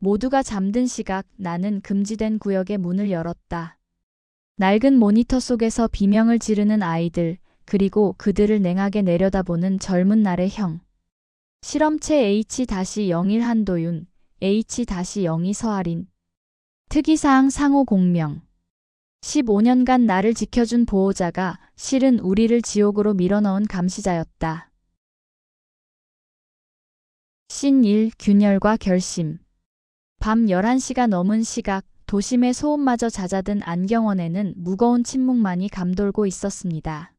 모두가 잠든 시각 나는 금지된 구역의 문을 열었다. 낡은 모니터 속에서 비명을 지르는 아이들, 그리고 그들을 냉하게 내려다보는 젊은 날의 형. 실험체 H-01 한도윤, H-02 서아린. 특이사항 상호 공명. 15년간 나를 지켜준 보호자가 실은 우리를 지옥으로 밀어넣은 감시자였다. 씬 1. 균열과 결심. 밤 11시가 넘은 시각, 도심의 소음마저 잦아든 안경원에는 무거운 침묵만이 감돌고 있었습니다.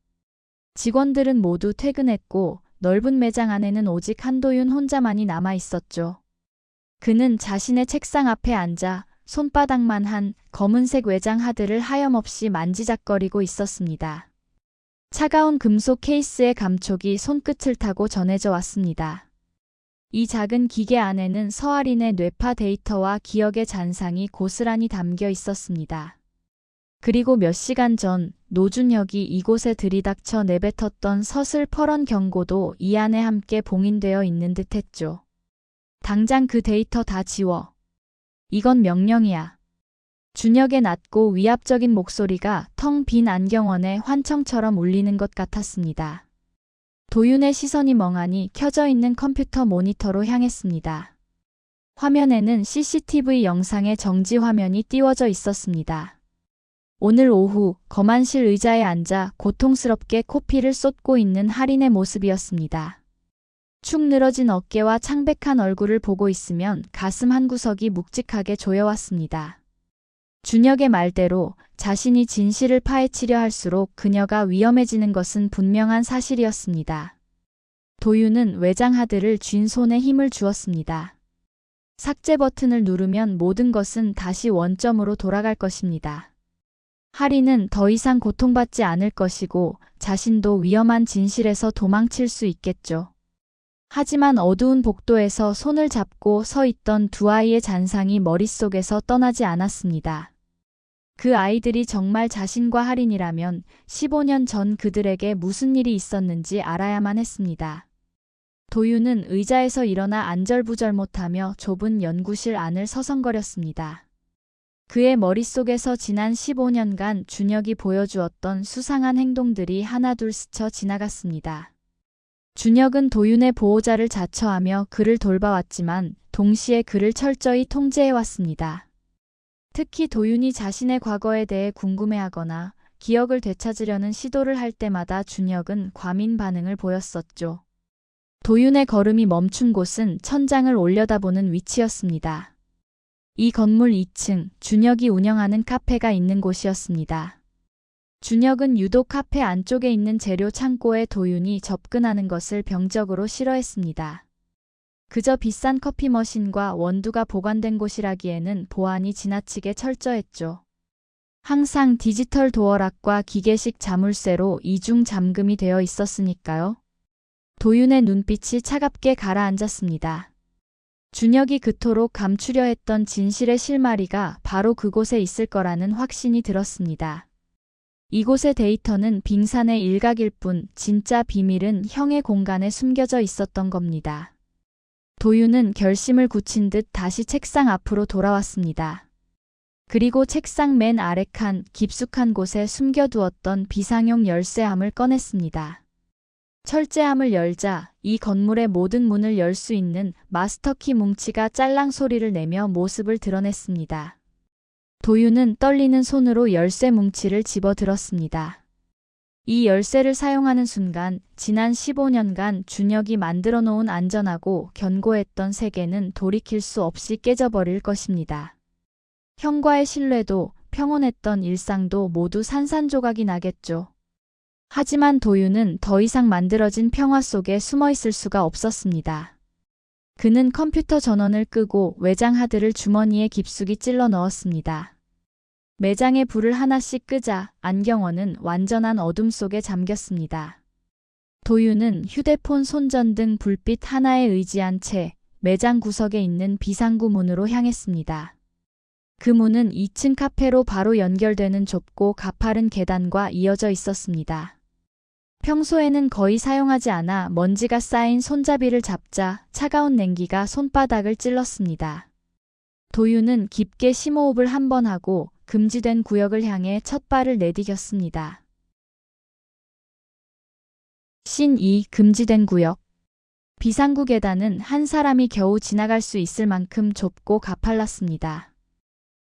직원들은 모두 퇴근했고 넓은 매장 안에는 오직 한도윤 혼자만이 남아 있었죠. 그는 자신의 책상 앞에 앉아 손바닥만 한 검은색 외장 하드를 하염없이 만지작거리고 있었습니다. 차가운 금속 케이스의 감촉이 손끝을 타고 전해져 왔습니다. 이 작은 기계 안에는 서아린의 뇌파 데이터와 기억의 잔상이 고스란히 담겨 있었습니다. 그리고 몇 시간 전 노준혁이 이곳에 들이닥쳐 내뱉었던 서슬퍼런 경고도 이 안에 함께 봉인되어 있는 듯했죠. 당장 그 데이터 다 지워. 이건 명령이야. 준혁의 낮고 위압적인 목소리가 텅 빈 안경원의 환청처럼 울리는 것 같았습니다. 도윤의 시선이 멍하니 켜져 있는 컴퓨터 모니터로 향했습니다. 화면에는 CCTV 영상의 정지 화면이 띄워져 있었습니다. 오늘 오후 거만실 의자에 앉아 고통스럽게 코피를 쏟고 있는 할인의 모습이었습니다. 축 늘어진 어깨와 창백한 얼굴을 보고 있으면 가슴 한구석이 묵직하게 조여왔습니다. 준혁의 말대로 자신이 진실을 파헤치려 할수록 그녀가 위험해지는 것은 분명한 사실이었습니다. 도윤은 외장 하드를 쥔 손에 힘을 주었습니다. 삭제 버튼을 누르면 모든 것은 다시 원점으로 돌아갈 것입니다. 하리는 더 이상 고통받지 않을 것이고 자신도 위험한 진실에서 도망칠 수 있겠죠. 하지만 어두운 복도에서 손을 잡고 서 있던 두 아이의 잔상이 머릿속에서 떠나지 않았습니다. 그 아이들이 정말 자신과 할인이라면 15년 전 그들에게 무슨 일이 있었는지 알아야만 했습니다. 도윤은 의자에서 일어나 안절부절 못하며 좁은 연구실 안을 서성거렸습니다. 그의 머릿속에서 지난 15년간 준혁이 보여주었던 수상한 행동들이 하나둘 스쳐 지나갔습니다. 준혁은 도윤의 보호자를 자처하며 그를 돌봐왔지만 동시에 그를 철저히 통제해왔습니다. 특히 도윤이 자신의 과거에 대해 궁금해하거나 기억을 되찾으려는 시도를 할 때마다 준혁은 과민 반응을 보였었죠. 도윤의 걸음이 멈춘 곳은 천장을 올려다보는 위치였습니다. 이 건물 2층, 준혁이 운영하는 카페가 있는 곳이었습니다. 준혁은 유독 카페 안쪽에 있는 재료 창고에 도윤이 접근하는 것을 병적으로 싫어했습니다. 그저 비싼 커피 머신과 원두가 보관된 곳이라기에는 보안이 지나치게 철저했죠. 항상 디지털 도어락과 기계식 자물쇠로 이중 잠금이 되어 있었으니까요. 도윤의 눈빛이 차갑게 가라앉았습니다. 준혁이 그토록 감추려 했던 진실의 실마리가 바로 그곳에 있을 거라는 확신이 들었습니다. 이곳의 데이터는 빙산의 일각일 뿐 진짜 비밀은 형의 공간에 숨겨져 있었던 겁니다. 도윤은 결심을 굳힌 듯 다시 책상 앞으로 돌아왔습니다. 그리고 책상 맨 아래 칸 깊숙한 곳에 숨겨두었던 비상용 열쇠함을 꺼냈습니다. 철제함을 열자 이 건물의 모든 문을 열 수 있는 마스터키 뭉치가 짤랑 소리를 내며 모습을 드러냈습니다. 도윤은 떨리는 손으로 열쇠 뭉치를 집어들었습니다. 이 열쇠를 사용하는 순간 지난 15년간 준혁이 만들어 놓은 안전하고 견고했던 세계는 돌이킬 수 없이 깨져버릴 것입니다. 형과의 신뢰도, 평온했던 일상도 모두 산산조각이 나겠죠. 하지만 도윤은 더 이상 만들어진 평화 속에 숨어 있을 수가 없었습니다. 그는 컴퓨터 전원을 끄고 외장 하드를 주머니에 깊숙이 찔러 넣었습니다. 매장의 불을 하나씩 끄자 안경원은 완전한 어둠 속에 잠겼습니다. 도윤은 휴대폰 손전등 불빛 하나에 의지한 채 매장 구석에 있는 비상구 문으로 향했습니다. 그 문은 2층 카페로 바로 연결되는 좁고 가파른 계단과 이어져 있었습니다. 평소에는 거의 사용하지 않아 먼지가 쌓인 손잡이를 잡자 차가운 냉기가 손바닥을 찔렀습니다. 도유는 깊게 심호흡을 한 번 하고 금지된 구역을 향해 첫 발을 내디뎠습니다. 신 2. 금지된 구역. 비상구 계단은 한 사람이 겨우 지나갈 수 있을 만큼 좁고 가팔랐습니다.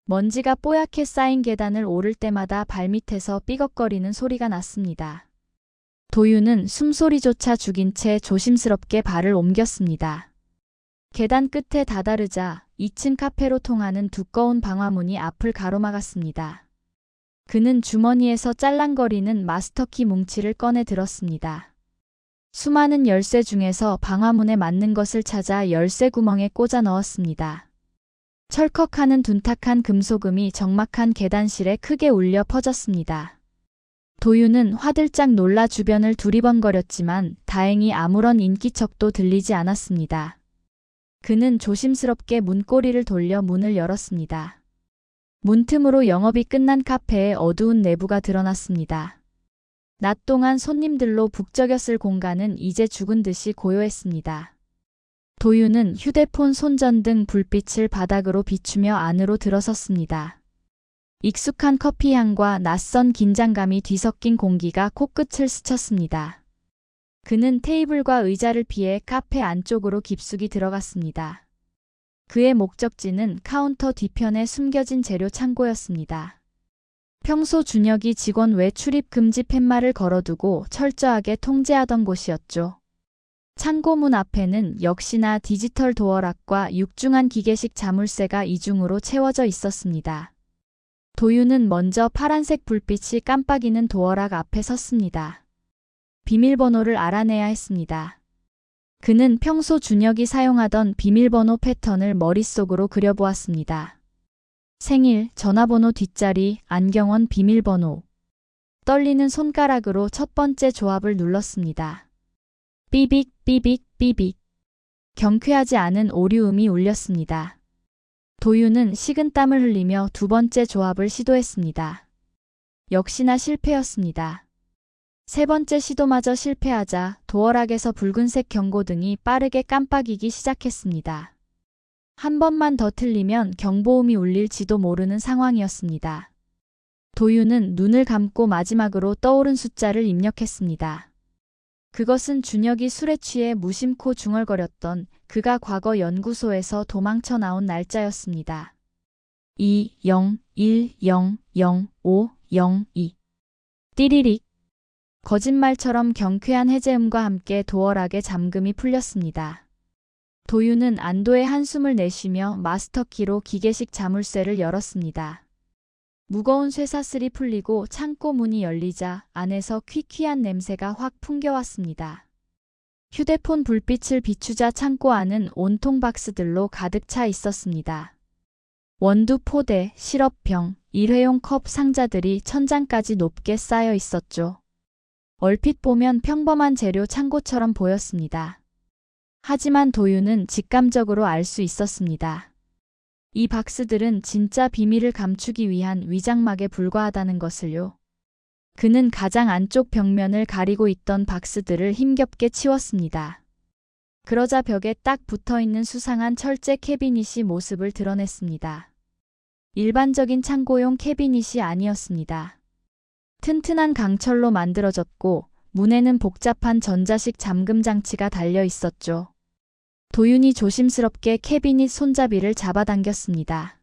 먼지가 뽀얗게 쌓인 계단을 오를 때마다 발밑에서 삐걱거리는 소리가 났습니다. 도유는 숨소리조차 죽인 채 조심스럽게 발을 옮겼습니다. 계단 끝에 다다르자 2층 카페로 통하는 두꺼운 방화문이 앞을 가로막았습니다. 그는 주머니에서 짤랑거리는 마스터키 뭉치를 꺼내 들었습니다. 수많은 열쇠 중에서 방화문에 맞는 것을 찾아 열쇠 구멍에 꽂아 넣었습니다. 철컥하는 둔탁한 금소금이 적막한 계단실에 크게 울려 퍼졌습니다. 도유는 화들짝 놀라 주변을 두리번거렸지만 다행히 아무런 인기척도 들리지 않았습니다. 그는 조심스럽게 문고리를 돌려 문을 열었습니다. 문틈으로 영업이 끝난 카페의 어두운 내부가 드러났습니다. 낮 동안 손님들로 북적였을 공간은 이제 죽은 듯이 고요했습니다. 도유는 휴대폰 손전등 불빛을 바닥으로 비추며 안으로 들어섰습니다. 익숙한 커피향과 낯선 긴장감이 뒤섞인 공기가 코끝을 스쳤습니다. 그는 테이블과 의자를 피해 카페 안쪽으로 깊숙이 들어갔습니다. 그의 목적지는 카운터 뒤편에 숨겨진 재료 창고였습니다. 평소 준혁이 직원 외 출입 금지 팻말을 걸어두고 철저하게 통제하던 곳이었죠. 창고문 앞에는 역시나 디지털 도어락과 육중한 기계식 자물쇠가 이중으로 채워져 있었습니다. 도유는 먼저 파란색 불빛이 깜빡이는 도어락 앞에 섰습니다. 비밀번호를 알아내야 했습니다. 그는 평소 준혁이 사용하던 비밀번호 패턴을 머릿속으로 그려보았습니다. 생일, 전화번호 뒷자리, 안경원 비밀번호. 떨리는 손가락으로 첫 번째 조합을 눌렀습니다. 삐빅, 삐빅, 삐빅. 경쾌하지 않은 오류음이 울렸습니다. 도유는 식은땀을 흘리며 두 번째 조합을 시도했습니다. 역시나 실패였습니다. 세 번째 시도마저 실패하자 도어락에서 붉은색 경고등이 빠르게 깜빡이기 시작했습니다. 한 번만 더 틀리면 경보음이 울릴지도 모르는 상황이었습니다. 도유는 눈을 감고 마지막으로 떠오른 숫자를 입력했습니다. 그것은 준혁이 술에 취해 무심코 중얼거렸던 그가 과거 연구소에서 도망쳐 나온 날짜였습니다. 20100502. 띠리릭. 거짓말처럼 경쾌한 해제음과 함께 도어락의 잠금이 풀렸습니다. 도유는 안도의 한숨을 내쉬며 마스터키로 기계식 자물쇠를 열었습니다. 무거운 쇠사슬이 풀리고 창고 문이 열리자 안에서 퀴퀴한 냄새가 확 풍겨왔습니다. 휴대폰 불빛을 비추자 창고 안은 온통 박스들로 가득 차 있었습니다. 원두 포대, 시럽병, 일회용 컵 상자들이 천장까지 높게 쌓여 있었죠. 얼핏 보면 평범한 재료 창고처럼 보였습니다. 하지만 도유는 직감적으로 알 수 있었습니다. 이 박스들은 진짜 비밀을 감추기 위한 위장막에 불과하다는 것을요. 그는 가장 안쪽 벽면을 가리고 있던 박스들을 힘겹게 치웠습니다. 그러자 벽에 딱 붙어있는 수상한 철제 캐비닛이 모습을 드러냈습니다. 일반적인 창고용 캐비닛이 아니었습니다. 튼튼한 강철로 만들어졌고 문에는 복잡한 전자식 잠금 장치가 달려 있었죠. 도윤이 조심스럽게 캐비닛 손잡이를 잡아당겼습니다.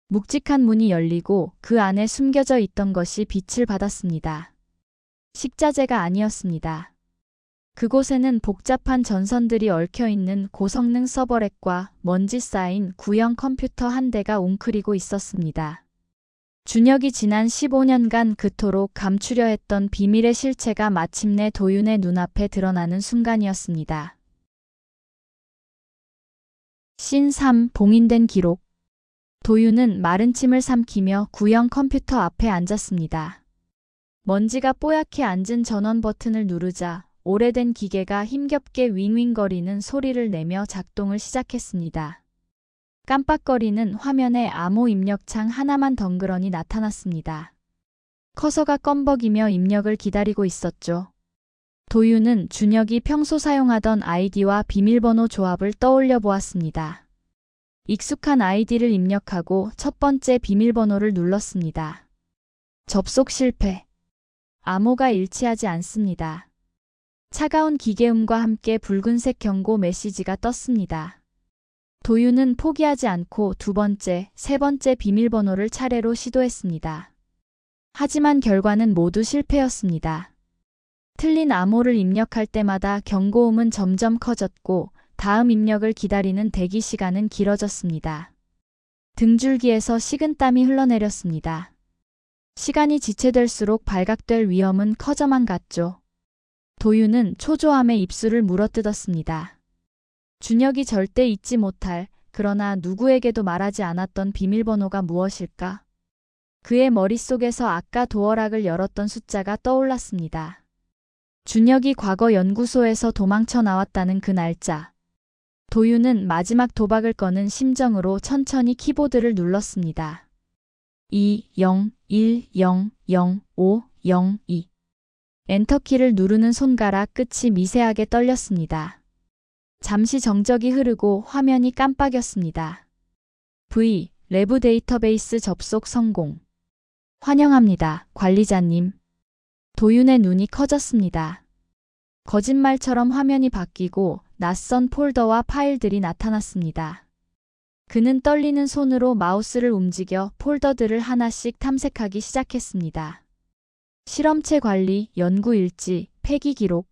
묵직한 문이 열리고 그 안에 숨겨져 있던 것이 빛을 받았습니다. 식자재가 아니었습니다. 그곳에는 복잡한 전선들이 얽혀있는 고성능 서버렉과 먼지 쌓인 구형 컴퓨터 한 대가 웅크리고 있었습니다. 준혁이 지난 15년간 그토록 감추려 했던 비밀의 실체가 마침내 도윤의 눈앞에 드러나는 순간이었습니다. 신 3. 봉인된 기록. 도윤은 마른 침을 삼키며 구형 컴퓨터 앞에 앉았습니다. 먼지가 뽀얗게 앉은 전원 버튼을 누르자 오래된 기계가 힘겹게 윙윙거리는 소리를 내며 작동을 시작했습니다. 깜빡거리는 화면에 암호 입력창 하나만 덩그러니 나타났습니다. 커서가 껌벅이며 입력을 기다리고 있었죠. 도윤은 준혁이 평소 사용하던 아이디와 비밀번호 조합을 떠올려 보았습니다. 익숙한 아이디를 입력하고 첫 번째 비밀번호를 눌렀습니다. 접속 실패. 암호가 일치하지 않습니다. 차가운 기계음과 함께 붉은색 경고 메시지가 떴습니다. 도윤은 포기하지 않고 두 번째, 세 번째 비밀번호를 차례로 시도했습니다. 하지만 결과는 모두 실패였습니다. 틀린 암호를 입력할 때마다 경고음은 점점 커졌고 다음 입력을 기다리는 대기 시간은 길어졌습니다. 등줄기에서 식은땀이 흘러내렸습니다. 시간이 지체될수록 발각될 위험은 커져만 갔죠. 도윤은 초조함에 입술을 물어뜯었습니다. 준혁이 절대 잊지 못할, 그러나 누구에게도 말하지 않았던 비밀번호가 무엇일까? 그의 머릿속에서 아까 도어락을 열었던 숫자가 떠올랐습니다. 준혁이 과거 연구소에서 도망쳐 나왔다는 그 날짜. 도윤은 마지막 도박을 거는 심정으로 천천히 키보드를 눌렀습니다. 2, 0, 1, 0, 0, 5, 0, 2. 엔터키를 누르는 손가락 끝이 미세하게 떨렸습니다. 잠시 정적이 흐르고 화면이 깜빡였습니다. V, 레브 데이터베이스 접속 성공. 환영합니다, 관리자님. 도윤의 눈이 커졌습니다. 거짓말처럼 화면이 바뀌고 낯선 폴더와 파일들이 나타났습니다. 그는 떨리는 손으로 마우스를 움직여 폴더들을 하나씩 탐색하기 시작했습니다. 실험체 관리, 연구 일지, 폐기 기록.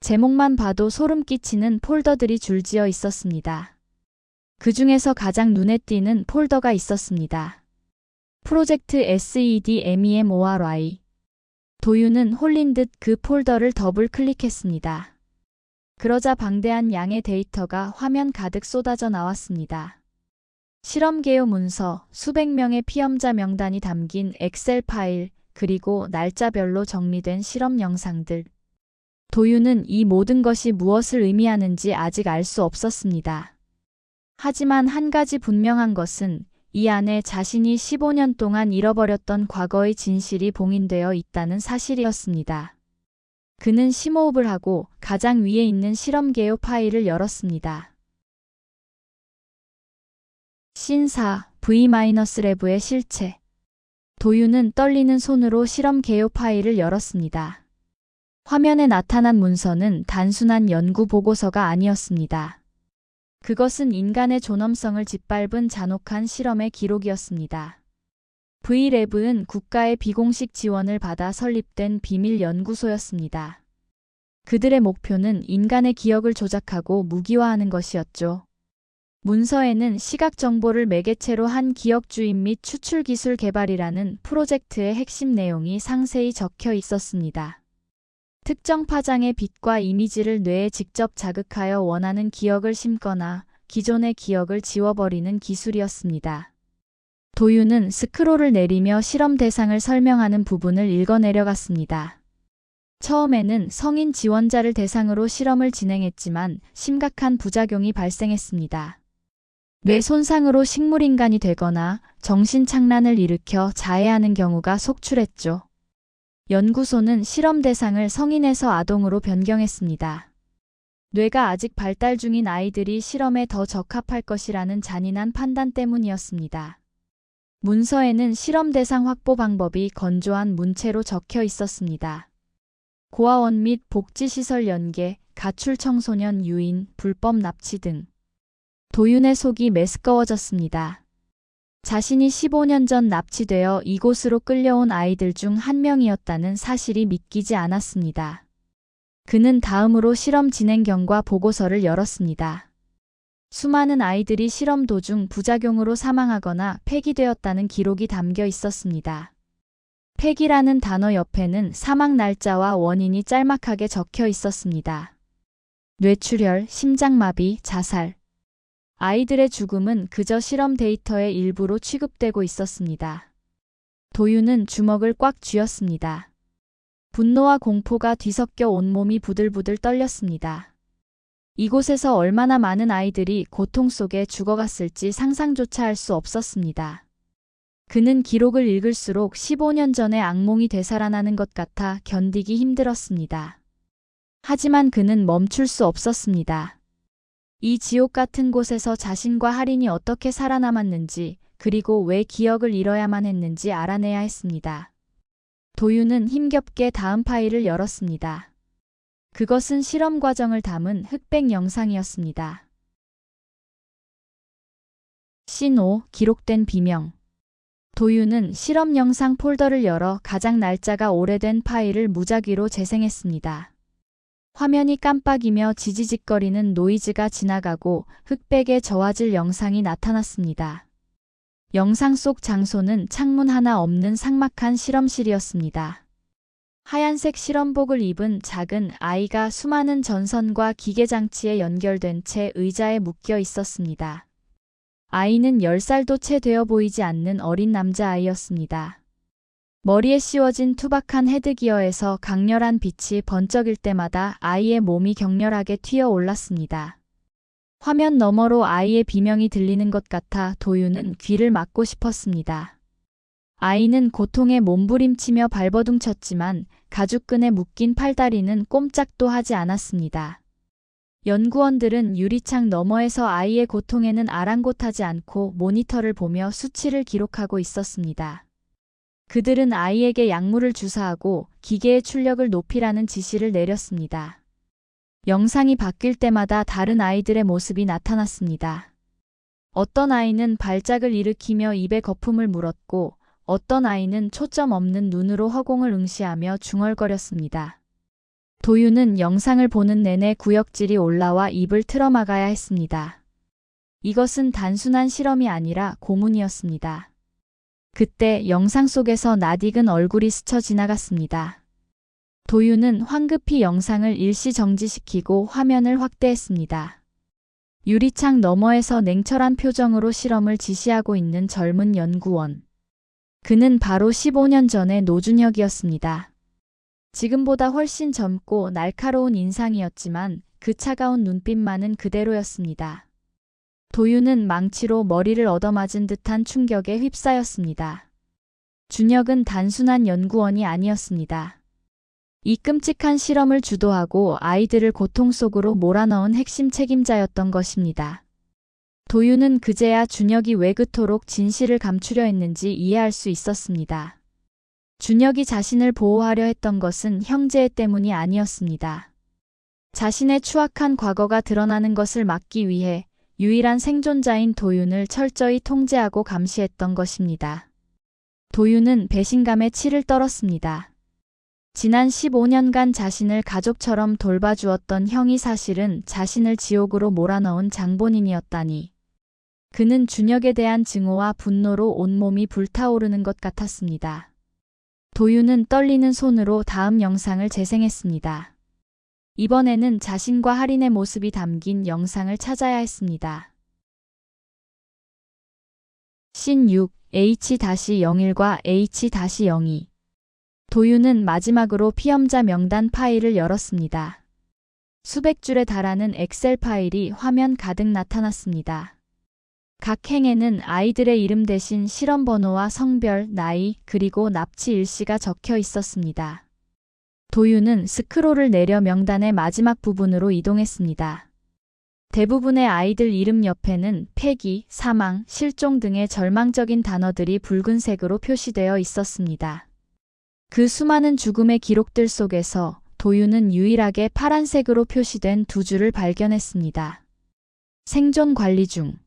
제목만 봐도 소름 끼치는 폴더들이 줄지어 있었습니다. 그 중에서 가장 눈에 띄는 폴더가 있었습니다. 프로젝트 SEDMEMORY. 도윤은 홀린 듯 그 폴더를 더블 클릭했습니다. 그러자 방대한 양의 데이터가 화면 가득 쏟아져 나왔습니다. 실험 개요 문서, 수백 명의 피험자 명단이 담긴 엑셀 파일, 그리고 날짜별로 정리된 실험 영상들. 도윤은 이 모든 것이 무엇을 의미하는지 아직 알 수 없었습니다. 하지만 한 가지 분명한 것은 이 안에 자신이 15년 동안 잃어버렸던 과거의 진실이 봉인되어 있다는 사실이었습니다. 그는 심호흡을 하고 가장 위에 있는 실험 개요 파일을 열었습니다. 신사 V-랩의 실체. 도윤은 떨리는 손으로 실험 개요 파일을 열었습니다. 화면에 나타난 문서는 단순한 연구 보고서가 아니었습니다. 그것은 인간의 존엄성을 짓밟은 잔혹한 실험의 기록이었습니다. V-랩은 국가의 비공식 지원을 받아 설립된 비밀 연구소였습니다. 그들의 목표는 인간의 기억을 조작하고 무기화하는 것이었죠. 문서에는 시각 정보를 매개체로 한 기억 주입 및 추출 기술 개발이라는 프로젝트의 핵심 내용이 상세히 적혀 있었습니다. 특정 파장의 빛과 이미지를 뇌에 직접 자극하여 원하는 기억을 심거나 기존의 기억을 지워버리는 기술이었습니다. 도윤은 스크롤을 내리며 실험 대상을 설명하는 부분을 읽어내려갔습니다. 처음에는 성인 지원자를 대상으로 실험을 진행했지만 심각한 부작용이 발생했습니다. 뇌 손상으로 식물인간이 되거나 정신착란을 일으켜 자해하는 경우가 속출했죠. 연구소는 실험 대상을 성인에서 아동으로 변경했습니다. 뇌가 아직 발달 중인 아이들이 실험에 더 적합할 것이라는 잔인한 판단 때문이었습니다. 문서에는 실험 대상 확보 방법이 건조한 문체로 적혀 있었습니다. 고아원 및 복지시설 연계, 가출 청소년 유인, 불법 납치 등. 도윤의 속이 메스꺼워졌습니다. 자신이 15년 전 납치되어 이곳으로 끌려온 아이들 중 한 명이었다는 사실이 믿기지 않았습니다. 그는 다음으로 실험 진행 경과 보고서를 열었습니다. 수많은 아이들이 실험 도중 부작용으로 사망하거나 폐기되었다는 기록이 담겨 있었습니다. 폐기라는 단어 옆에는 사망 날짜와 원인이 짤막하게 적혀 있었습니다. 뇌출혈, 심장마비, 자살. 아이들의 죽음은 그저 실험 데이터의 일부로 취급되고 있었습니다. 도윤은 주먹을 꽉 쥐었습니다. 분노와 공포가 뒤섞여 온몸이 부들부들 떨렸습니다. 이곳에서 얼마나 많은 아이들이 고통 속에 죽어갔을지 상상조차 할 수 없었습니다. 그는 기록을 읽을수록 15년 전의 악몽이 되살아나는 것 같아 견디기 힘들었습니다. 하지만 그는 멈출 수 없었습니다. 이 지옥 같은 곳에서 자신과 할인이 어떻게 살아남았는지, 그리고 왜 기억을 잃어야만 했는지 알아내야 했습니다. 도윤은 힘겹게 다음 파일을 열었습니다. 그것은 실험 과정을 담은 흑백 영상이었습니다. 씬5 기록된 비명. 도윤은 실험 영상 폴더를 열어 가장 날짜가 오래된 파일을 무작위로 재생했습니다. 화면이 깜빡이며 지지직거리는 노이즈가 지나가고 흑백의 저화질 영상이 나타났습니다. 영상 속 장소는 창문 하나 없는 삭막한 실험실이었습니다. 하얀색 실험복을 입은 작은 아이가 수많은 전선과 기계장치에 연결된 채 의자에 묶여 있었습니다. 아이는 10살도 채 되어 보이지 않는 어린 남자아이였습니다. 머리에 씌워진 투박한 헤드기어에서 강렬한 빛이 번쩍일 때마다 아이의 몸이 격렬하게 튀어 올랐습니다. 화면 너머로 아이의 비명이 들리는 것 같아 도윤은 귀를 막고 싶었습니다. 아이는 고통에 몸부림치며 발버둥쳤지만 가죽끈에 묶인 팔다리는 꼼짝도 하지 않았습니다. 연구원들은 유리창 너머에서 아이의 고통에는 아랑곳하지 않고 모니터를 보며 수치를 기록하고 있었습니다. 그들은 아이에게 약물을 주사하고 기계의 출력을 높이라는 지시를 내렸습니다. 영상이 바뀔 때마다 다른 아이들의 모습이 나타났습니다. 어떤 아이는 발작을 일으키며 입에 거품을 물었고 어떤 아이는 초점 없는 눈으로 허공을 응시하며 중얼거렸습니다. 도윤은 영상을 보는 내내 구역질이 올라와 입을 틀어막아야 했습니다. 이것은 단순한 실험이 아니라 고문이었습니다. 그때 영상 속에서 낯익은 얼굴이 스쳐 지나갔습니다. 도윤은 황급히 영상을 일시 정지시키고 화면을 확대했습니다. 유리창 너머에서 냉철한 표정으로 실험을 지시하고 있는 젊은 연구원. 그는 바로 15년 전의 노준혁이었습니다. 지금보다 훨씬 젊고 날카로운 인상이었지만 그 차가운 눈빛만은 그대로였습니다. 도윤은 망치로 머리를 얻어맞은 듯한 충격에 휩싸였습니다. 준혁은 단순한 연구원이 아니었습니다. 이 끔찍한 실험을 주도하고 아이들을 고통 속으로 몰아넣은 핵심 책임자였던 것입니다. 도윤은 그제야 준혁이 왜 그토록 진실을 감추려 했는지 이해할 수 있었습니다. 준혁이 자신을 보호하려 했던 것은 형제 때문이 아니었습니다. 자신의 추악한 과거가 드러나는 것을 막기 위해 유일한 생존자인 도윤을 철저히 통제하고 감시했던 것입니다. 도윤은 배신감에 치를 떨었습니다. 지난 15년간 자신을 가족처럼 돌봐주었던 형이 사실은 자신을 지옥으로 몰아넣은 장본인이었다니. 그는 준혁에 대한 증오와 분노로 온몸이 불타오르는 것 같았습니다. 도윤은 떨리는 손으로 다음 영상을 재생했습니다. 이번에는 자신과 할인의 모습이 담긴 영상을 찾아야 했습니다. 씬6 H-01과 H-02. 도윤은 마지막으로 피험자 명단 파일을 열었습니다. 수백 줄에 달하는 엑셀 파일이 화면 가득 나타났습니다. 각 행에는 아이들의 이름 대신 실험 번호와 성별, 나이, 그리고 납치 일시가 적혀 있었습니다. 도윤은 스크롤을 내려 명단의 마지막 부분으로 이동했습니다. 대부분의 아이들 이름 옆에는 폐기, 사망, 실종 등의 절망적인 단어들이 붉은색으로 표시되어 있었습니다. 그 수많은 죽음의 기록들 속에서 도윤은 유일하게 파란색으로 표시된 두 줄을 발견했습니다. 생존 관리 중.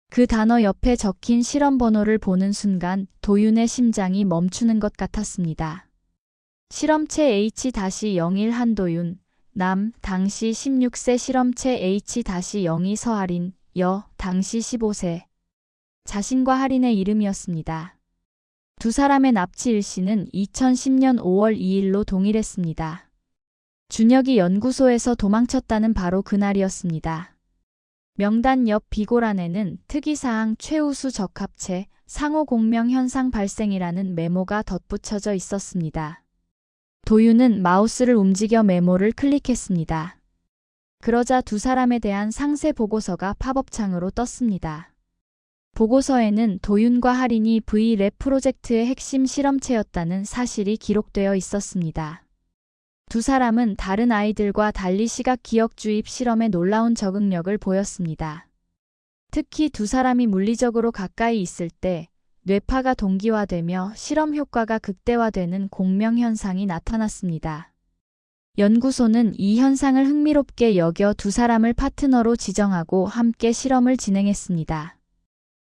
그 단어 옆에 적힌 실험 번호를 보는 순간 도윤의 심장이 멈추는 것 같았습니다. 실험체 H-01 한도윤, 남, 당시 16세 실험체 H-02 서할인, 여, 당시 15세. 자신과 할인의 이름이었습니다. 두 사람의 납치 일시는 2010년 5월 2일로 동일했습니다. 준혁이 연구소에서 도망쳤다는 바로 그날이었습니다. 명단 옆 비고란에는 특이사항 최우수 적합체, 상호 공명 현상 발생이라는 메모가 덧붙여져 있었습니다. 도윤은 마우스를 움직여 메모를 클릭했습니다. 그러자 두 사람에 대한 상세 보고서가 팝업창으로 떴습니다. 보고서에는 도윤과 할인이 V-랩 프로젝트의 핵심 실험체였다는 사실이 기록되어 있었습니다. 두 사람은 다른 아이들과 달리 시각 기억 주입 실험에 놀라운 적응력을 보였습니다. 특히 두 사람이 물리적으로 가까이 있을 때 뇌파가 동기화되며 실험 효과가 극대화되는 공명 현상이 나타났습니다. 연구소는 이 현상을 흥미롭게 여겨 두 사람을 파트너로 지정하고 함께 실험을 진행했습니다.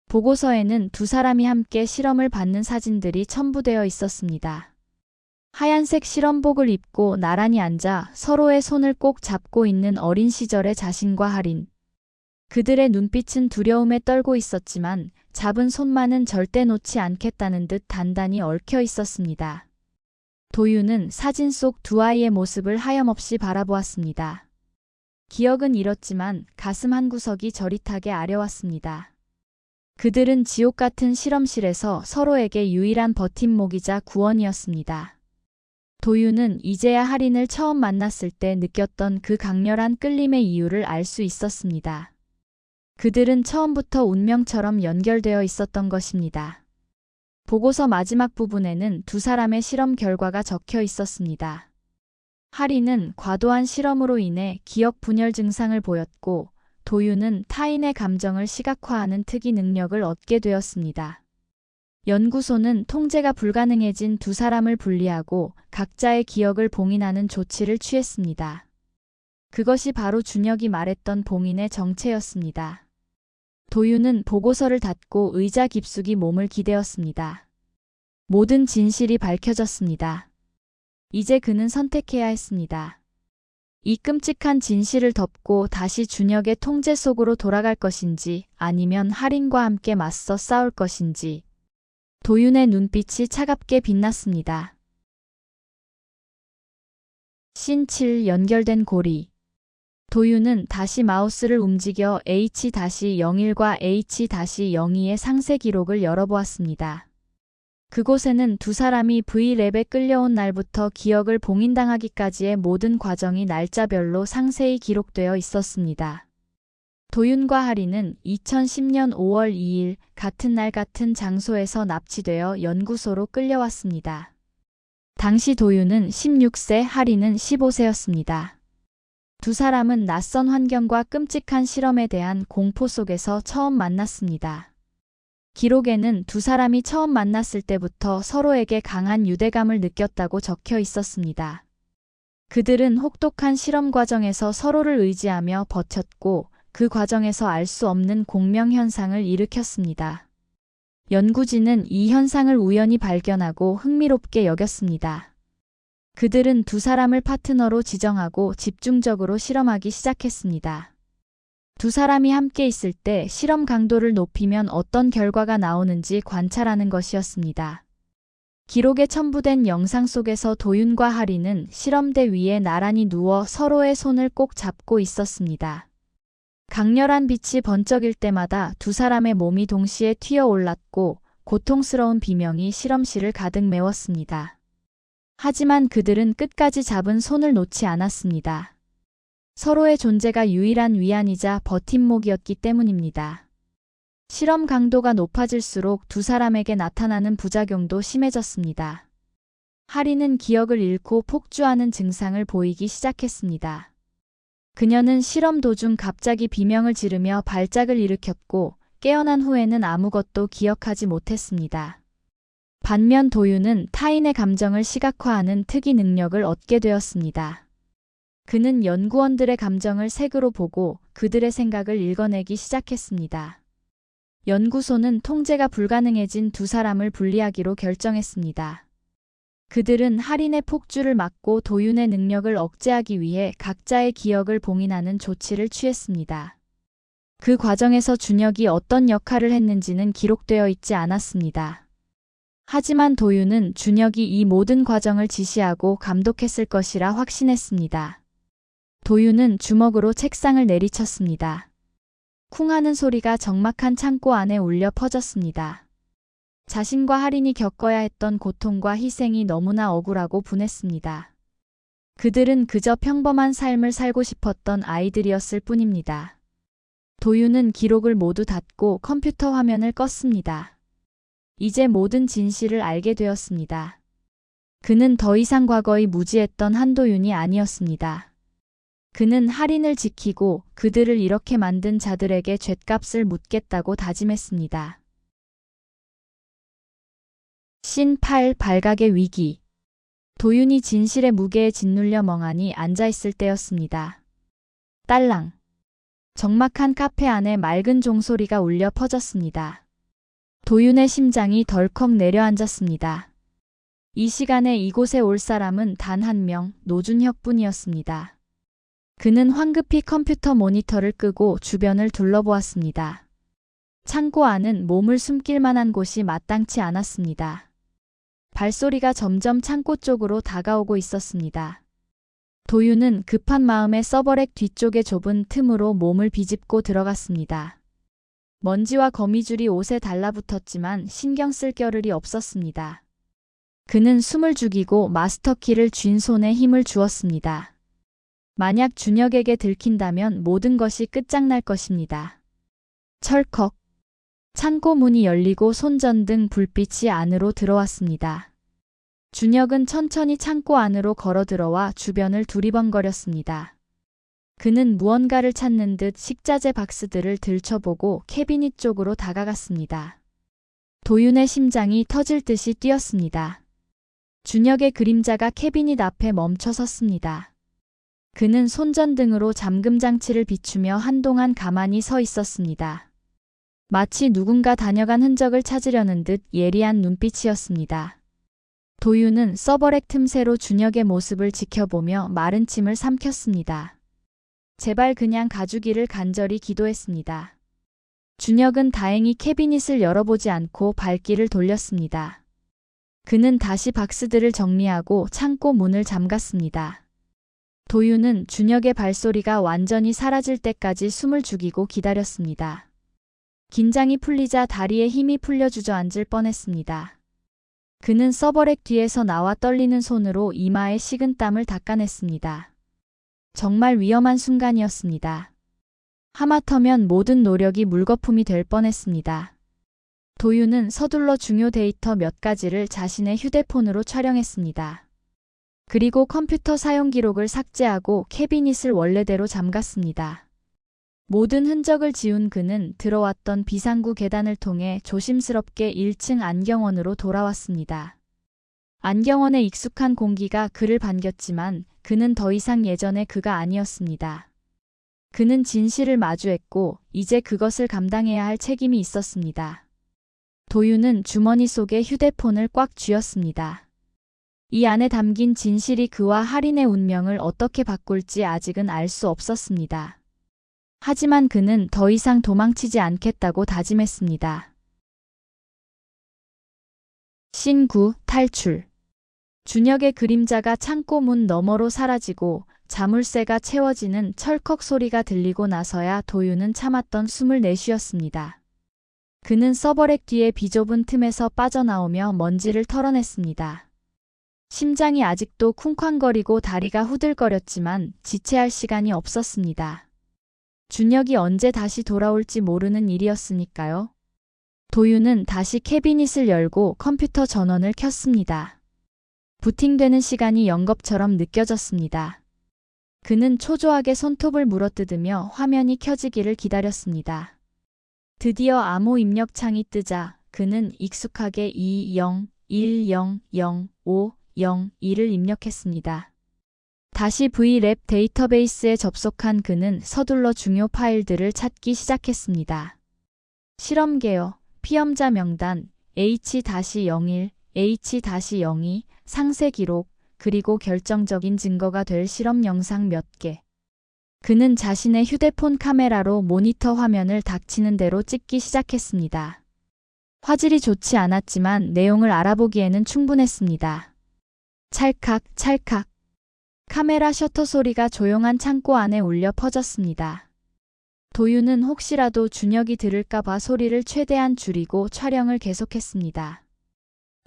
보고서에는 두 사람이 함께 실험을 받는 사진들이 첨부되어 있었습니다. 하얀색 실험복을 입고 나란히 앉아 서로의 손을 꼭 잡고 있는 어린 시절의 자신과 할인. 그들의 눈빛은 두려움에 떨고 있었지만 잡은 손만은 절대 놓지 않겠다는 듯 단단히 얽혀 있었습니다. 도유는 사진 속 두 아이의 모습을 하염없이 바라보았습니다. 기억은 잃었지만 가슴 한구석이 저릿하게 아려왔습니다. 그들은 지옥 같은 실험실에서 서로에게 유일한 버팀목이자 구원이었습니다. 도유는 이제야 할인을 처음 만났을 때 느꼈던 그 강렬한 끌림의 이유를 알 수 있었습니다. 그들은 처음부터 운명처럼 연결되어 있었던 것입니다. 보고서 마지막 부분에는 두 사람의 실험 결과가 적혀 있었습니다. 할인은 과도한 실험으로 인해 기억 분열 증상을 보였고 도유는 타인의 감정을 시각화하는 특이 능력을 얻게 되었습니다. 연구소는 통제가 불가능해진 두 사람을 분리하고 각자의 기억을 봉인하는 조치를 취했습니다. 그것이 바로 준혁이 말했던 봉인의 정체였습니다. 도유는 보고서를 닫고 의자 깊숙이 몸을 기대었습니다. 모든 진실이 밝혀졌습니다. 이제 그는 선택해야 했습니다. 이 끔찍한 진실을 덮고 다시 준혁의 통제 속으로 돌아갈 것인지 아니면 할인과 함께 맞서 싸울 것인지. 도윤의 눈빛이 차갑게 빛났습니다. 신 7 연결된 고리. 도윤은 다시 마우스를 움직여 H-01과 H-02의 상세 기록을 열어보았습니다. 그곳에는 두 사람이 V랩에 끌려온 날부터 기억을 봉인당하기까지의 모든 과정이 날짜별로 상세히 기록되어 있었습니다. 도윤과 하리는 2010년 5월 2일 같은 날 같은 장소에서 납치되어 연구소로 끌려왔습니다. 당시 도윤은 16세, 하리는 15세였습니다. 두 사람은 낯선 환경과 끔찍한 실험에 대한 공포 속에서 처음 만났습니다. 기록에는 두 사람이 처음 만났을 때부터 서로에게 강한 유대감을 느꼈다고 적혀 있었습니다. 그들은 혹독한 실험 과정에서 서로를 의지하며 버텼고 그 과정에서 알 수 없는 공명 현상을 일으켰습니다. 연구진은 이 현상을 우연히 발견하고 흥미롭게 여겼습니다. 그들은 두 사람을 파트너로 지정하고 집중적으로 실험하기 시작했습니다. 두 사람이 함께 있을 때 실험 강도를 높이면 어떤 결과가 나오는지 관찰하는 것이었습니다. 기록에 첨부된 영상 속에서 도윤과 하리는 실험대 위에 나란히 누워 서로의 손을 꼭 잡고 있었습니다. 강렬한 빛이 번쩍일 때마다 두 사람의 몸이 동시에 튀어올랐고 고통스러운 비명이 실험실을 가득 메웠습니다. 하지만 그들은 끝까지 잡은 손을 놓지 않았습니다. 서로의 존재가 유일한 위안이자 버팀목이었기 때문입니다. 실험 강도가 높아질수록 두 사람에게 나타나는 부작용도 심해졌습니다. 하리는 기억을 잃고 폭주하는 증상을 보이기 시작했습니다. 그녀는 실험 도중 갑자기 비명을 지르며 발작을 일으켰고 깨어난 후에는 아무것도 기억하지 못했습니다. 반면 도윤은 타인의 감정을 시각화하는 특이 능력을 얻게 되었습니다. 그는 연구원들의 감정을 색으로 보고 그들의 생각을 읽어내기 시작했습니다. 연구소는 통제가 불가능해진 두 사람을 분리하기로 결정했습니다. 그들은 할인의 폭주를 막고 도윤의 능력을 억제하기 위해 각자의 기억을 봉인하는 조치를 취했습니다. 그 과정에서 준혁이 어떤 역할을 했는지는 기록되어 있지 않았습니다. 하지만 도윤은 준혁이 이 모든 과정을 지시하고 감독했을 것이라 확신했습니다. 도윤은 주먹으로 책상을 내리쳤습니다. 쿵 하는 소리가 적막한 창고 안에 울려 퍼졌습니다. 자신과 할인이 겪어야 했던 고통과 희생이 너무나 억울하고 분했습니다. 그들은 그저 평범한 삶을 살고 싶었던 아이들이었을 뿐입니다. 도윤은 기록을 모두 닫고 컴퓨터 화면을 껐습니다. 이제 모든 진실을 알게 되었습니다. 그는 더 이상 과거의 무지했던 한도윤이 아니었습니다. 그는 할인을 지키고 그들을 이렇게 만든 자들에게 죗값을 묻겠다고 다짐했습니다. 신 8 발각의 위기. 도윤이 진실의 무게에 짓눌려 멍하니 앉아있을 때였습니다. 딸랑. 적막한 카페 안에 맑은 종소리가 울려 퍼졌습니다. 도윤의 심장이 덜컥 내려앉았습니다. 이 시간에 이곳에 올 사람은 단 한 명, 노준혁뿐이었습니다. 그는 황급히 컴퓨터 모니터를 끄고 주변을 둘러보았습니다. 창고 안은 몸을 숨길 만한 곳이 마땅치 않았습니다. 발소리가 점점 창고 쪽으로 다가오고 있었습니다. 도윤은 급한 마음에 서버렉 뒤쪽의 좁은 틈으로 몸을 비집고 들어갔습니다. 먼지와 거미줄이 옷에 달라붙었지만 신경 쓸 겨를이 없었습니다. 그는 숨을 죽이고 마스터키를 쥔 손에 힘을 주었습니다. 만약 준혁에게 들킨다면 모든 것이 끝장날 것입니다. 철컥. 창고 문이 열리고 손전등 불빛이 안으로 들어왔습니다. 준혁은 천천히 창고 안으로 걸어 들어와 주변을 두리번거렸습니다. 그는 무언가를 찾는 듯 식자재 박스들을 들춰보고 캐비닛 쪽으로 다가갔습니다. 도윤의 심장이 터질 듯이 뛰었습니다. 준혁의 그림자가 캐비닛 앞에 멈춰 섰습니다. 그는 손전등으로 잠금 장치를 비추며 한동안 가만히 서 있었습니다. 마치 누군가 다녀간 흔적을 찾으려는 듯 예리한 눈빛이었습니다. 도윤은 서버렉 틈새로 준혁의 모습을 지켜보며 마른 침을 삼켰습니다. 제발 그냥 가주기를 간절히 기도했습니다. 준혁은 다행히 캐비닛을 열어보지 않고 발길을 돌렸습니다. 그는 다시 박스들을 정리하고 창고 문을 잠갔습니다. 도윤은 준혁의 발소리가 완전히 사라질 때까지 숨을 죽이고 기다렸습니다. 긴장이 풀리자 다리에 힘이 풀려 주저앉을 뻔했습니다. 그는 서버렉 뒤에서 나와 떨리는 손으로 이마에 식은땀을 닦아냈습니다. 정말 위험한 순간이었습니다. 하마터면 모든 노력이 물거품이 될 뻔했습니다. 도윤은 서둘러 중요 데이터 몇 가지를 자신의 휴대폰으로 촬영했습니다. 그리고 컴퓨터 사용 기록을 삭제하고 캐비닛을 원래대로 잠갔습니다. 모든 흔적을 지운 그는 들어왔던 비상구 계단을 통해 조심스럽게 1층 안경원으로 돌아왔습니다. 안경원의 익숙한 공기가 그를 반겼지만 그는 더 이상 예전의 그가 아니었습니다. 그는 진실을 마주했고 이제 그것을 감당해야 할 책임이 있었습니다. 도윤은 주머니 속에 휴대폰을 꽉 쥐었습니다. 이 안에 담긴 진실이 그와 할인의 운명을 어떻게 바꿀지 아직은 알 수 없었습니다. 하지만 그는 더 이상 도망치지 않겠다고 다짐했습니다. 신 9 탈출. 준혁의 그림자가 창고 문 너머로 사라지고 자물쇠가 채워지는 철컥 소리가 들리고 나서야 도윤은 참았던 숨을 내쉬었습니다. 그는 서버렉 뒤의 비좁은 틈에서 빠져나오며 먼지를 털어냈습니다. 심장이 아직도 쿵쾅거리고 다리가 후들거렸지만 지체할 시간이 없었습니다. 준혁이 언제 다시 돌아올지 모르는 일이었으니까요. 도윤은 다시 캐비닛을 열고 컴퓨터 전원을 켰습니다. 부팅되는 시간이 영겁처럼 느껴졌습니다. 그는 초조하게 손톱을 물어뜯으며 화면이 켜지기를 기다렸습니다. 드디어 암호 입력창이 뜨자 그는 익숙하게 20100502를 입력했습니다. 다시 V랩 데이터베이스에 접속한 그는 서둘러 중요 파일들을 찾기 시작했습니다. 실험 개요, 피험자 명단, H-01, H-02, 상세 기록, 그리고 결정적인 증거가 될 실험 영상 몇 개. 그는 자신의 휴대폰 카메라로 모니터 화면을 닥치는 대로 찍기 시작했습니다. 화질이 좋지 않았지만 내용을 알아보기에는 충분했습니다. 찰칵, 찰칵. 카메라 셔터 소리가 조용한 창고 안에 울려 퍼졌습니다. 도윤은 혹시라도 준혁이 들을까 봐 소리를 최대한 줄이고 촬영을 계속했습니다.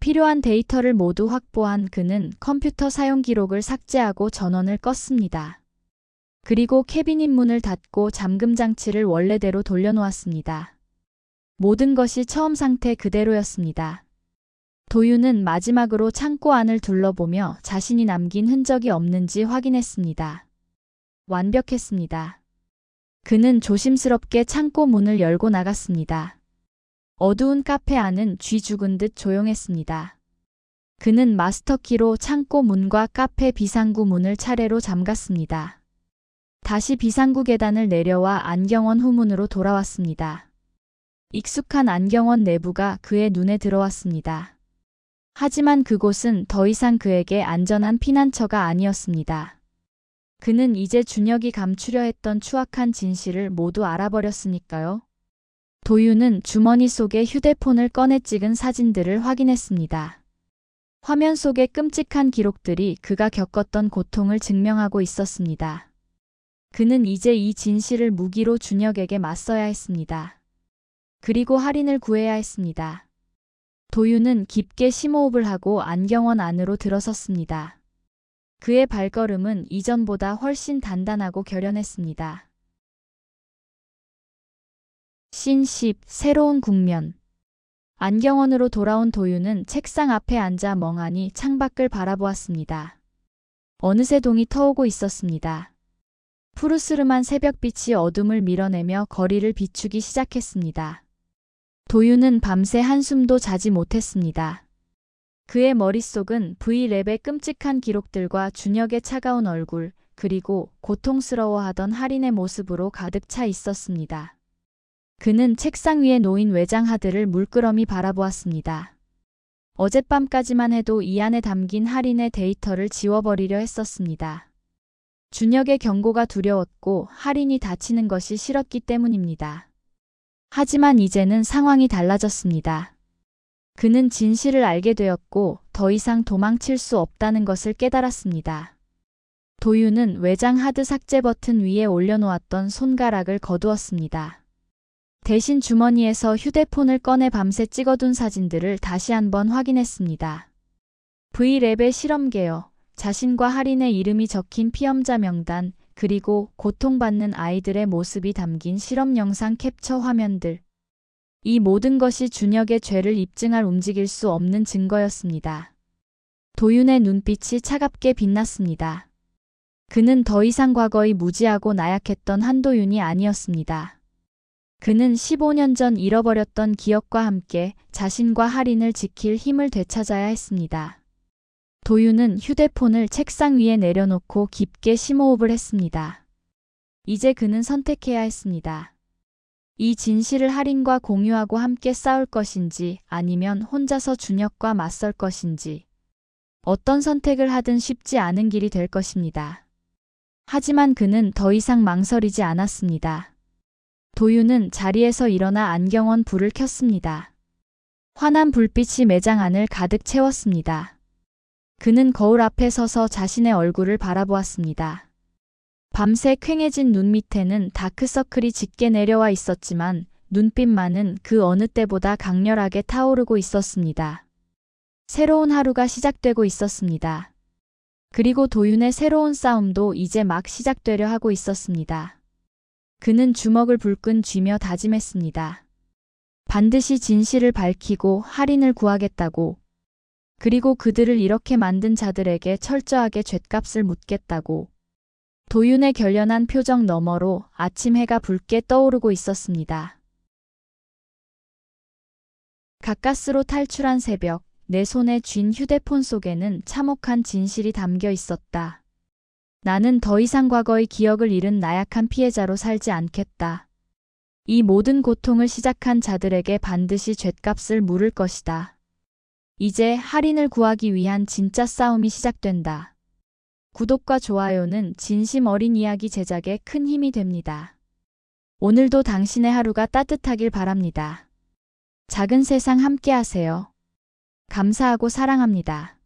필요한 데이터를 모두 확보한 그는 컴퓨터 사용 기록을 삭제하고 전원을 껐습니다. 그리고 캐비닛 문을 닫고 잠금 장치를 원래대로 돌려놓았습니다. 모든 것이 처음 상태 그대로였습니다. 도윤은 마지막으로 창고 안을 둘러보며 자신이 남긴 흔적이 없는지 확인했습니다. 완벽했습니다. 그는 조심스럽게 창고 문을 열고 나갔습니다. 어두운 카페 안은 쥐 죽은 듯 조용했습니다. 그는 마스터키로 창고 문과 카페 비상구 문을 차례로 잠갔습니다. 다시 비상구 계단을 내려와 안경원 후문으로 돌아왔습니다. 익숙한 안경원 내부가 그의 눈에 들어왔습니다. 하지만 그곳은 더 이상 그에게 안전한 피난처가 아니었습니다. 그는 이제 준혁이 감추려 했던 추악한 진실을 모두 알아버렸으니까요. 도윤은 주머니 속에 휴대폰을 꺼내 찍은 사진들을 확인했습니다. 화면 속의 끔찍한 기록들이 그가 겪었던 고통을 증명하고 있었습니다. 그는 이제 이 진실을 무기로 준혁에게 맞서야 했습니다. 그리고 할인을 구해야 했습니다. 도윤은 깊게 심호흡을 하고 안경원 안으로 들어섰습니다. 그의 발걸음은 이전보다 훨씬 단단하고 결연했습니다. 신 10. 새로운 국면. 안경원으로 돌아온 도윤은 책상 앞에 앉아 멍하니 창밖을 바라보았습니다. 어느새 동이 터오고 있었습니다. 푸르스름한 새벽빛이 어둠을 밀어내며 거리를 비추기 시작했습니다. 도윤은 밤새 한숨도 자지 못했습니다. 그의 머릿속은 V랩의 끔찍한 기록들과 준혁의 차가운 얼굴, 그리고 고통스러워하던 할인의 모습으로 가득 차 있었습니다. 그는 책상 위에 놓인 외장 하드를 물끄러미 바라보았습니다. 어젯밤까지만 해도 이 안에 담긴 할인의 데이터를 지워버리려 했었습니다. 준혁의 경고가 두려웠고 할인이 다치는 것이 싫었기 때문입니다. 하지만 이제는 상황이 달라졌습니다. 그는 진실을 알게 되었고 더 이상 도망칠 수 없다는 것을 깨달았습니다. 도윤은 외장 하드 삭제 버튼 위에 올려놓았던 손가락을 거두었습니다. 대신 주머니에서 휴대폰을 꺼내 밤새 찍어둔 사진들을 다시 한번 확인했습니다. V랩의 실험개요, 자신과 할인의 이름이 적힌 피험자 명단, 그리고 고통받는 아이들의 모습이 담긴 실험 영상 캡처 화면들. 이 모든 것이 준혁의 죄를 입증할 움직일 수 없는 증거였습니다. 도윤의 눈빛이 차갑게 빛났습니다. 그는 더 이상 과거의 무지하고 나약했던 한도윤이 아니었습니다. 그는 15년 전 잃어버렸던 기억과 함께 자신과 할인을 지킬 힘을 되찾아야 했습니다. 도윤은 휴대폰을 책상 위에 내려놓고 깊게 심호흡을 했습니다. 이제 그는 선택해야 했습니다. 이 진실을 할인과 공유하고 함께 싸울 것인지 아니면 혼자서 준혁과 맞설 것인지. 어떤 선택을 하든 쉽지 않은 길이 될 것입니다. 하지만 그는 더 이상 망설이지 않았습니다. 도윤은 자리에서 일어나 안경원 불을 켰습니다. 환한 불빛이 매장 안을 가득 채웠습니다. 그는 거울 앞에 서서 자신의 얼굴을 바라보았습니다. 밤새 퀭해진 눈 밑에는 다크서클이 짙게 내려와 있었지만 눈빛만은 그 어느 때보다 강렬하게 타오르고 있었습니다. 새로운 하루가 시작되고 있었습니다. 그리고 도윤의 새로운 싸움도 이제 막 시작되려 하고 있었습니다. 그는 주먹을 불끈 쥐며 다짐했습니다. 반드시 진실을 밝히고 할인을 구하겠다고. 그리고 그들을 이렇게 만든 자들에게 철저하게 죗값을 묻겠다고. 도윤의 결연한 표정 너머로 아침 해가 붉게 떠오르고 있었습니다. 가까스로 탈출한 새벽, 내 손에 쥔 휴대폰 속에는 참혹한 진실이 담겨 있었다. 나는 더 이상 과거의 기억을 잃은 나약한 피해자로 살지 않겠다. 이 모든 고통을 시작한 자들에게 반드시 죗값을 물을 것이다. 이제 할인을 구하기 위한 진짜 싸움이 시작된다. 구독과 좋아요는 진심 어린 이야기 제작에 큰 힘이 됩니다. 오늘도 당신의 하루가 따뜻하길 바랍니다. 작은 세상 함께하세요. 감사하고 사랑합니다.